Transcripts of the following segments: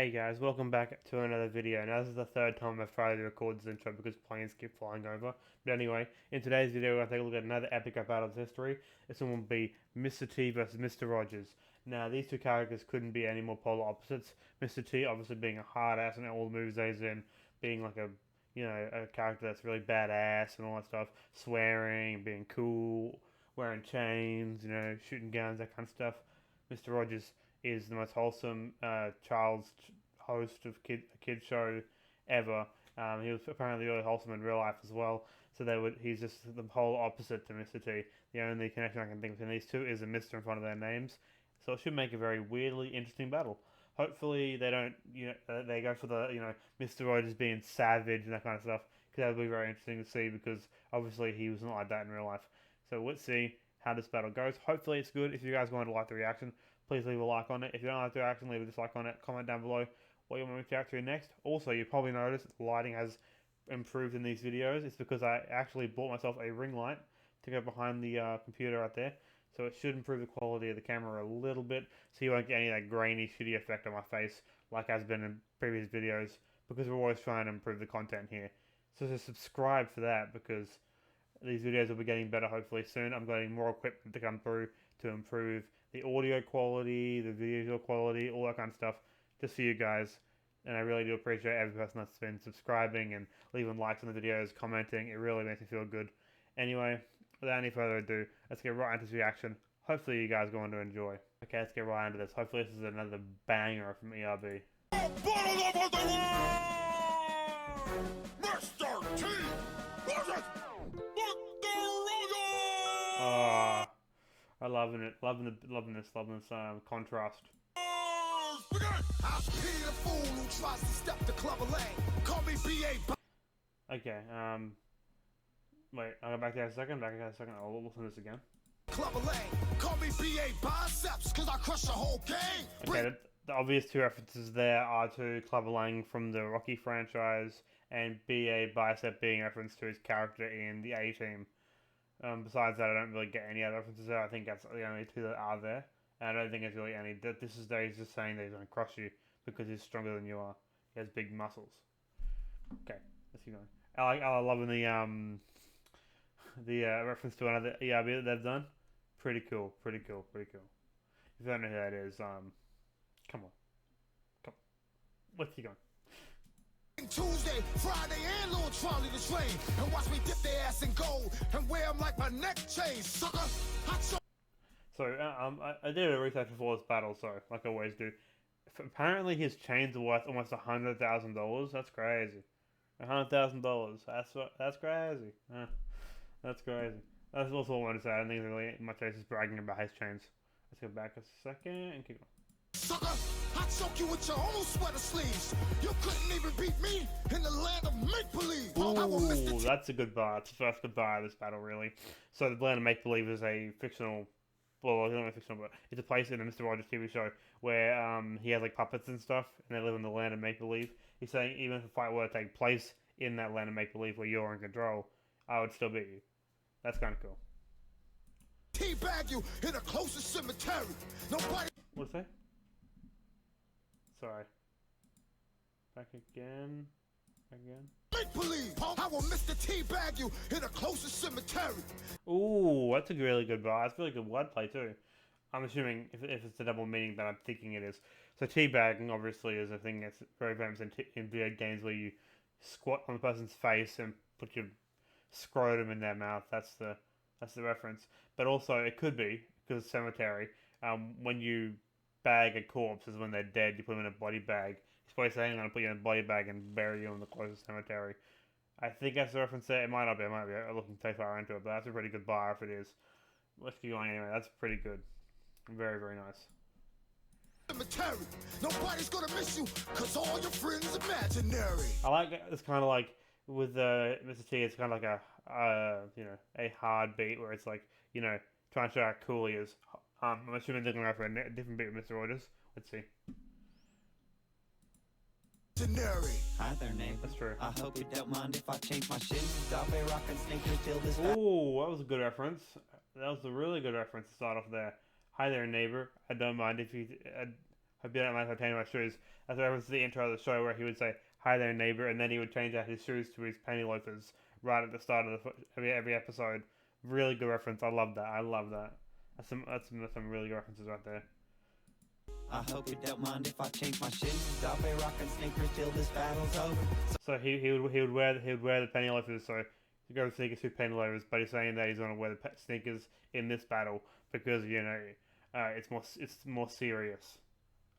Hey guys, welcome back to another video. Now this is the third time I've tried to record this intro because planes keep flying over. But anyway, in today's video we're going to take a look at another epic rap battle's history. This one will be Mr. T versus Mr. Rogers. Now these two characters couldn't be any more polar opposites. Mr. T obviously being a hard ass in all the movies he's in, being like a character that's really badass and all that stuff, swearing, being cool, wearing chains, shooting guns, that kind of stuff. Mr. Rogers is the most wholesome child's host of a kid show ever. He was apparently really wholesome in real life as well. So he's just the whole opposite to Mr. T. The only connection I can think between these two is a Mr. in front of their names. So it should make a very weirdly interesting battle. Hopefully they don't, they go for the, Mr. Rogers being savage and that kind of stuff, because that would be very interesting to see, because obviously he was not like that in real life. So let's see how this battle goes. Hopefully it's good. If you guys want to like the reaction, please leave a like on it. If you don't like the reaction, leave a dislike on it. Comment down below what you want me to react to next. Also, you probably noticed the lighting has improved in these videos. It's because I actually bought myself a ring light to go behind the computer right there. So it should improve the quality of the camera a little bit, so you won't get any of that grainy, shitty effect on my face like has been in previous videos, because we're always trying to improve the content here. So just subscribe for that, because these videos will be getting better hopefully soon. I'm getting more equipment to come through to improve the audio quality, the visual quality, all that kind of stuff, just for you guys. And I really do appreciate every person that's been subscribing and leaving likes on the videos, commenting. It really makes me feel good. Anyway, without any further ado, let's get right into this reaction. Hopefully you guys are going to enjoy. Okay, let's get right into this. Hopefully this is another banger from ERB. Mr. T versus Ah, I'm loving it. Loving this contrast. Okay, wait, I'll go back there a second, I'll listen to this again. Call me BA biceps, cause I crush the whole game. Okay, the obvious two references there are to Clubber Lang from the Rocky franchise, and BA Bicep being a reference to his character in the A-Team. Besides that, I don't really get any other references there. I think that's the only two that are there. And I don't think there's really any. He's just saying that he's going to crush you because he's stronger than you are. He has big muscles. Okay, let's keep going. I love the reference to another ERB that they've done. Pretty cool. If you don't know who that is, come on. Let's keep going. Tuesday, Friday, and little Charlie the train, and watch me dip their ass in gold and wear them like my neck chain, sucker. So I did a research before this battle, so like I always do. Apparently his chains are worth almost $100,000. That's crazy. $100,000. That's crazy. That's crazy. That's also what I wanted to say. I don't think there's really much else just bragging about his chains. Let's go back a second and keep going. Sucker, I choke you with your own sweater sleeves. You couldn't even beat me in the land of make-believe. Ooh, that's a good bar. It's the first good bar of this battle, really. So the land of make-believe is a fictional, well, it's not fictional, but it's a place in a Mr. Rogers TV show where he has like puppets and stuff, and they live in the land of make-believe. He's saying even if a fight were to take place in that land of make-believe where you're in control, I would still beat you. That's kind of cool. Teabag you in the closest cemetery. Nobody. What's that? Sorry. Back again. Make believe. I will Mr. Teabag you in the closest cemetery. Ooh, that's a really good bar. That's really good wordplay too. I'm assuming if it's the double meaning that I'm thinking it is. So teabagging obviously is a thing that's very famous in video games where you squat on the person's face and put your scrotum in their mouth. That's the reference. But also it could be, because cemetery, when you bag a corpse is when they're dead, you put them in a body bag. He's probably saying I'm going to put you in a body bag and bury you in the closest cemetery. I think that's the reference there. It might not be. I'm looking too far into it, but that's a pretty good bar if it is. Let's keep going anyway. That's pretty good. Very, very nice. Cemetery. Nobody's going to miss you because all your friends imaginary. I like it. It's kind of like with Mr. T, it's kind of like a hard beat where it's like, trying to show how cool he is. I'm assuming they're going to go for a different beat with Mr. Rogers. Let's see. Hi there, neighbor. That's true. I hope you don't mind if I change my shoes. I'll be rocking sneakers till this. Ooh, that was a good reference. That was a really good reference to start off there. Hi there, neighbor. I don't mind if you. Hope you don't mind if I take my shoes. That's a reference to the intro of the show where he would say, "Hi there, neighbor," and then he would change out his shoes to his penny loafers right at the start of every episode. Really good reference. I love that. I love that. That's some really good references right there. I hope you don't mind if I change my shoes. I'll be rocking sneakers till this battle's over. So he would wear the penny loafers. So he goes sneakers to penny loafers, but he's saying that he's going to wear the sneakers in this battle because it's more serious.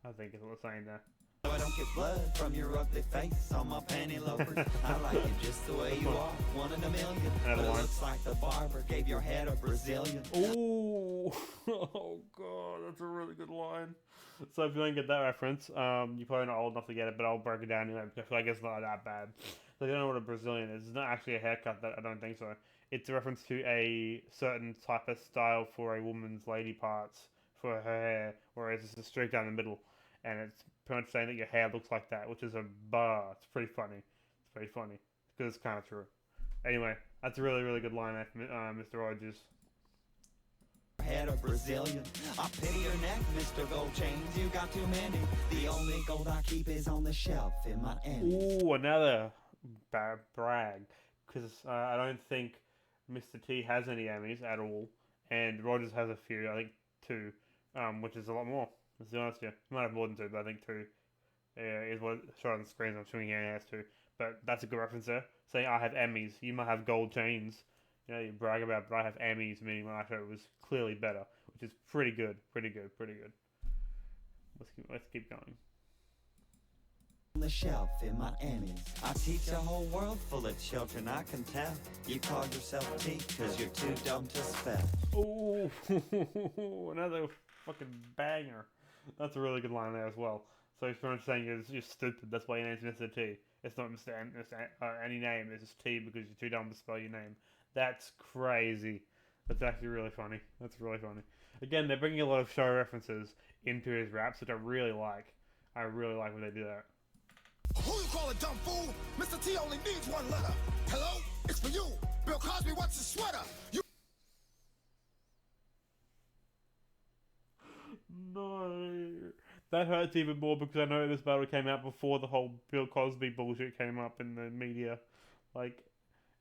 I think is what they're saying there. So I don't get blood from your ugly face on my panty loafers. I like you just the way you are, one in a million. But it looks like the barber gave your head a Brazilian. Ooh, oh god, that's a really good line. So if you don't get that reference, you're probably not old enough to get it, but I'll break it down anyway because I feel like it's not that bad. So if you don't know what a Brazilian is, it's not actually a haircut. That I don't think so. It's a reference to a certain type of style for a woman's lady parts for her hair, whereas it's a streak down the middle. And it's pretty much saying that your hair looks like that, which is a bar. It's pretty funny. It's pretty funny because it's kind of true. Anyway, that's a really, really good line, Mr. Rogers. Head a Brazilian. I pity your neck, Mr. Gold Chains. You got too many. The only gold I keep is on the shelf in my end. Ooh, another brag. Because I don't think Mr. T has any Emmys at all, and Rogers has a few. I think 2, which is a lot more. Let's be honest here. He might have more than 2, but I think 2 is what shot on the screen. I'm assuming he only has 2. But that's a good reference there. Saying I have Emmys. You might have gold chains. You know, you brag about, but I have Emmys, meaning my show was clearly better, which is pretty good. Pretty good. Pretty good. Let's keep going. On the shelf in my Emmys. I teach a whole world full of children, I can tell. You call yourself T because you're too dumb to spell. Ooh, another fucking banger. That's a really good line there as well. So he's pretty much saying you're stupid, that's why your name's Mr. T. It's not Mr. Any name, it's just T because you're too dumb to spell your name. That's crazy. That's actually really funny. That's really funny. Again, they're bringing a lot of show references into his raps, which I really like. I really like when they do that. Who you call a dumb fool? Mr. T only needs one letter. Hello? It's for you. Bill Cosby wants his sweater. You No. That hurts even more because I know this battle came out before the whole Bill Cosby bullshit came up in the media. Like,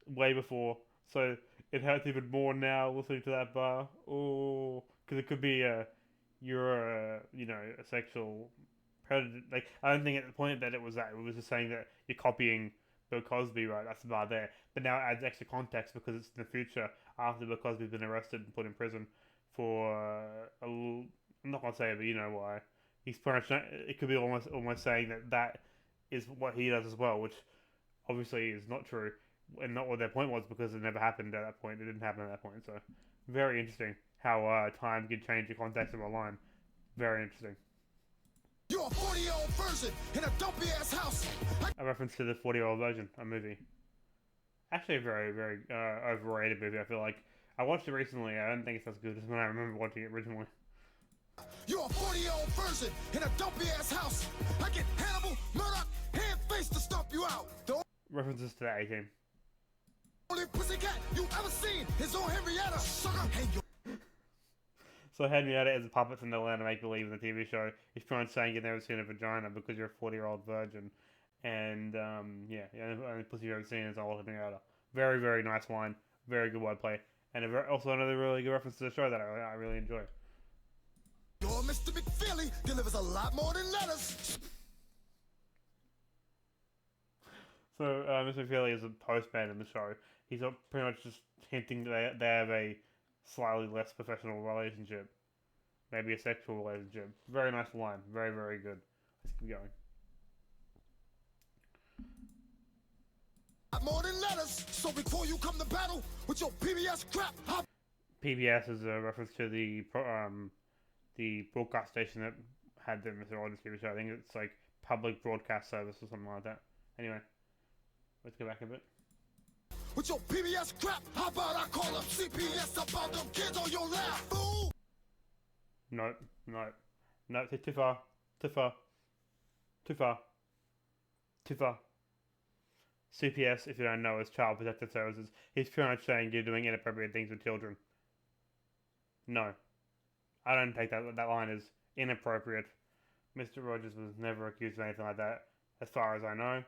way before. So, it hurts even more now listening to that bar. Oh, because it could be you're a sexual predator. Like, I don't think at the point that it was that. It was just saying that you're copying Bill Cosby, right? That's the bar there. But now it adds extra context because it's in the future after Bill Cosby's been arrested and put in prison for I'm not gonna say it, but you know why. He's pretty much, it could be almost saying that is what he does as well, which obviously is not true and not what their point was because it never happened at that point. It didn't happen at that point. So very interesting how time can change the context of a line. Very interesting. You're a 40-year-old version in a dumpy ass house. A reference to the 40-year-old version, a movie. Actually, a very, very overrated movie. I feel like I watched it recently. I don't think it's as good as when I remember watching it originally. You're a 40-year-old version in a dumpy ass house. I get Hannibal, Murdoch, hand-face to stomp you out. The References to the A-Team. only pussycat you ever seen is on Henrietta. Sucker, hang your So Henrietta is a puppet from the land of make-believe in the TV show. He's trying to say you've never seen a vagina because you're a 40-year-old virgin. And, the only pussy you've ever seen is old Henrietta. Very, very nice line. Very good wordplay. And also another really good reference to the show that I really enjoy. Your Mr. McFeely delivers a lot more than letters. So, Mr. McFeely is a postman in the show. He's pretty much just hinting that they have a slightly less professional relationship. Maybe a sexual relationship. Very nice line. Very, very good. Let's keep going. More than letters. So before you come to battle with your PBS crap, PBS is a reference to the broadcast station that had the Mr. Rogers TV show. I think it's like Public Broadcast Service or something like that. Anyway, let's go back a bit. with your PBS crap, how about I call up CPS about them kids on your lap, fool? No, too far. CPS, if you don't know, is Child Protective Services. He's pretty much saying you're doing inappropriate things with children. No. I don't take that line as inappropriate. Mr. Rogers was never accused of anything like that, as far as I know.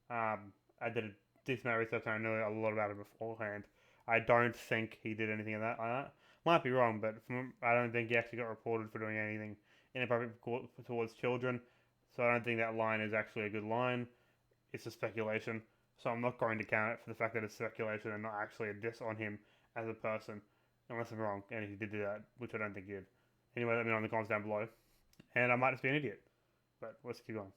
I did a decent amount of research and I knew a lot about it beforehand. I don't think he did anything like that. Might be wrong, but I don't think he actually got reported for doing anything inappropriate towards children. So I don't think that line is actually a good line. It's a speculation. So I'm not going to count it for the fact that it's speculation and not actually a diss on him as a person. Unless I'm wrong, and he did do that, which I don't think he did. Anyway, let me know in the comments down below. And I might just be an idiot. But let's keep going.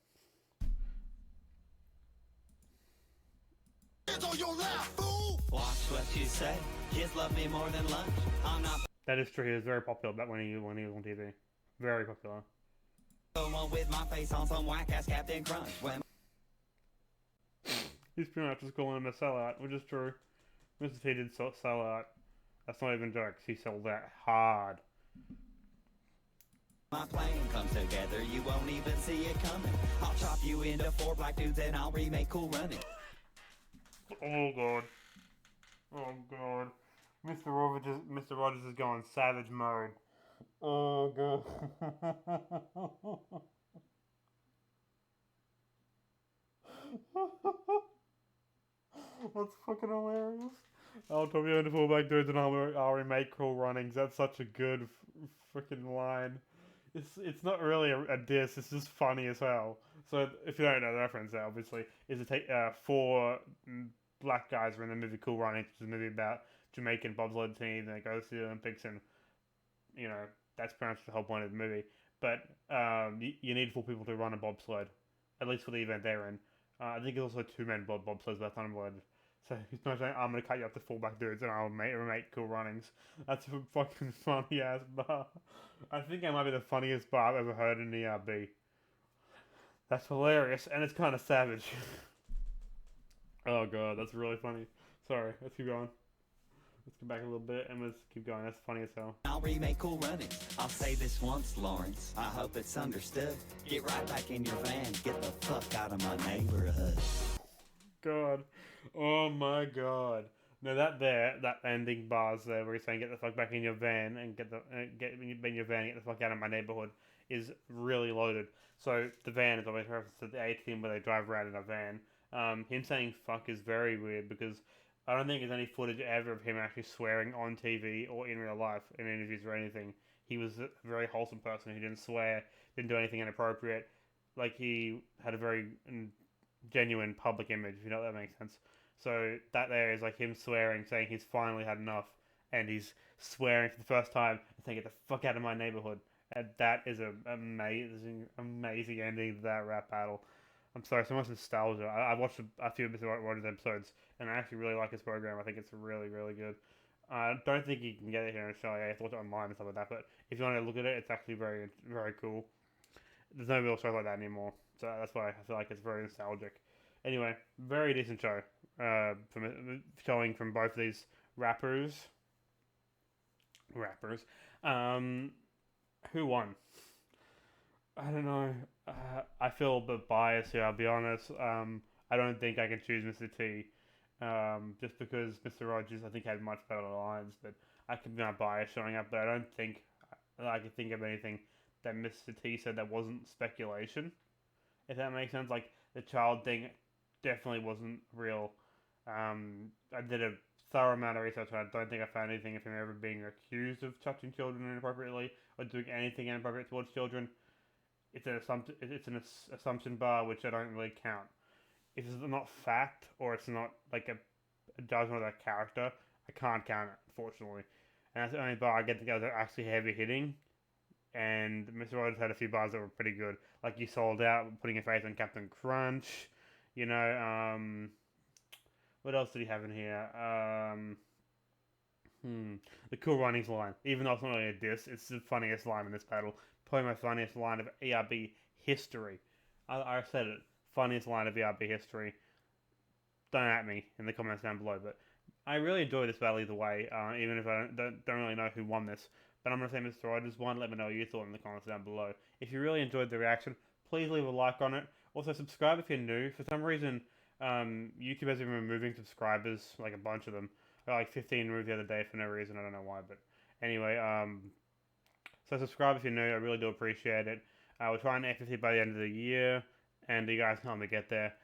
Hands on your lap, fool! Watch what you say. Kids love me more than lunch. I'm not That is true. He was very popular back when he was on TV. Very popular. the one with my face on some whack ass Captain Crunch. When He's pretty much just calling him a sellout, which is true. Mr. T did sell out. That's not even jokes. He sold out hard. my plan comes together, you won't even see it coming. I'll chop you into 4 black dudes and I'll remake Cool Running. Oh god. Oh god. Mr. Rogers is going savage mode. Oh god. That's fucking hilarious. I'll top you into 4 black dudes and I'll remake Cool Runnings. That's such a good freaking line. It's not really a diss. It's just funny as hell. So if you don't know the reference, there obviously is to take 4 black guys were in the movie Cool Runnings, which is a movie about Jamaican bobsled team that goes to the Olympics, and you know that's pretty much the whole point of the movie. But you need 4 people to run a bobsled, at least for the event they're in. I think it's also 2 men bobsleds by the time I'm. So he's not saying I'm gonna cut you up to 4 black dudes and I'll remake Cool Runnings. That's a fucking funny ass bar. I think that might be the funniest bar I've ever heard in ERB. That's hilarious and it's kind of savage. Oh god, that's really funny. Sorry, let's keep going. Let's go back a little bit and let's keep going. That's funny as hell. I'll remake Cool Runnings. I'll say this once, Lawrence. I hope it's understood. Get right back in your van. Get the fuck out of my neighborhood. God. Oh my god. No, that ending bars there where he's saying get the fuck back in your van and get in your van and get the fuck out of my neighborhood is really loaded. So the van is always referenced to the A-Team where they drive around in a van. Him saying fuck is very weird because I don't think there's any footage ever of him actually swearing on TV or in real life in interviews or anything. He was a very wholesome person who didn't swear, didn't do anything inappropriate. Like he had a very genuine public image, if you know what that makes sense. So that there is like him swearing, saying he's finally had enough, and he's swearing for the first time and saying, "Get the fuck out of my neighborhood." And that is an amazing ending to that rap battle. I'm sorry, so much nostalgia. I watched a few of Mr. Rogers episodes, and I actually really like his program. I think it's really, really good. I don't think you can get it here in Australia. You have to watch it online and stuff like that. But if you want to look at it, it's actually very, very cool. There's no real shows like that anymore, so that's why I feel like it's very nostalgic. Anyway, very decent show. Showing from both of these rappers. Who won? I don't know. I feel a bit biased here, I'll be honest. I don't think I can choose Mr. T. Just because Mr. Rogers, I think, had much better lines, but I could be my bias showing up, but I don't think I can think of anything that Mr. T said that wasn't speculation. If that makes sense. Like, the child thing definitely wasn't real. I did a thorough amount of research and I don't think I found anything of him ever being accused of touching children inappropriately or doing anything inappropriate towards children. It's an assumption bar, which I don't really count. If it's not fact or it's not like a judgment of that character, I can't count it, unfortunately. And that's the only bar I get to go that are actually heavy hitting. And Mr. Rogers had a few bars that were pretty good. Like you sold out, putting your faith on Captain Crunch. You know, what else did he have in here? The Cool Runnings line. Even though it's not really a diss, it's the funniest line in this battle. Probably my funniest line of ERB history. I said it. Funniest line of ERB history. Don't at me in the comments down below, but I really enjoy this battle either way, even if I don't really know who won this. But I'm going to say Mr. Rogers won. Let me know what you thought in the comments down below. If you really enjoyed the reaction, please leave a like on it. Also, subscribe if you're new. For some reason, YouTube has been removing subscribers, like a bunch of them. I got like 15 removed the other day for no reason. I don't know why, but anyway, so subscribe if you're new. I really do appreciate it. We're trying to hit 50 by the end of the year, and you guys can help me get there.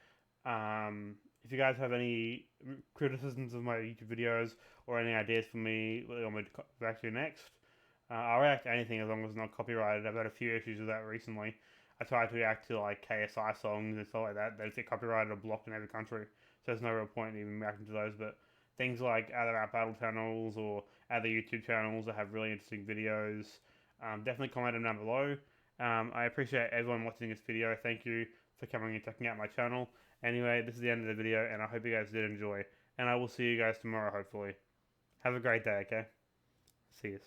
If you guys have any criticisms of my YouTube videos or any ideas for me, what you want me to react to next, I'll react to anything as long as it's not copyrighted. I've had a few issues with that recently. I tried to react to like KSI songs and stuff like that. They get copyrighted or blocked in every country, so there's no real point in even reacting to those. But things like other rap battle channels or other YouTube channels that have really interesting videos, definitely comment them down below. I appreciate everyone watching this video. Thank you for coming and checking out my channel. Anyway, this is the end of the video, and I hope you guys did enjoy. And I will see you guys tomorrow, hopefully. Have a great day, okay? See you.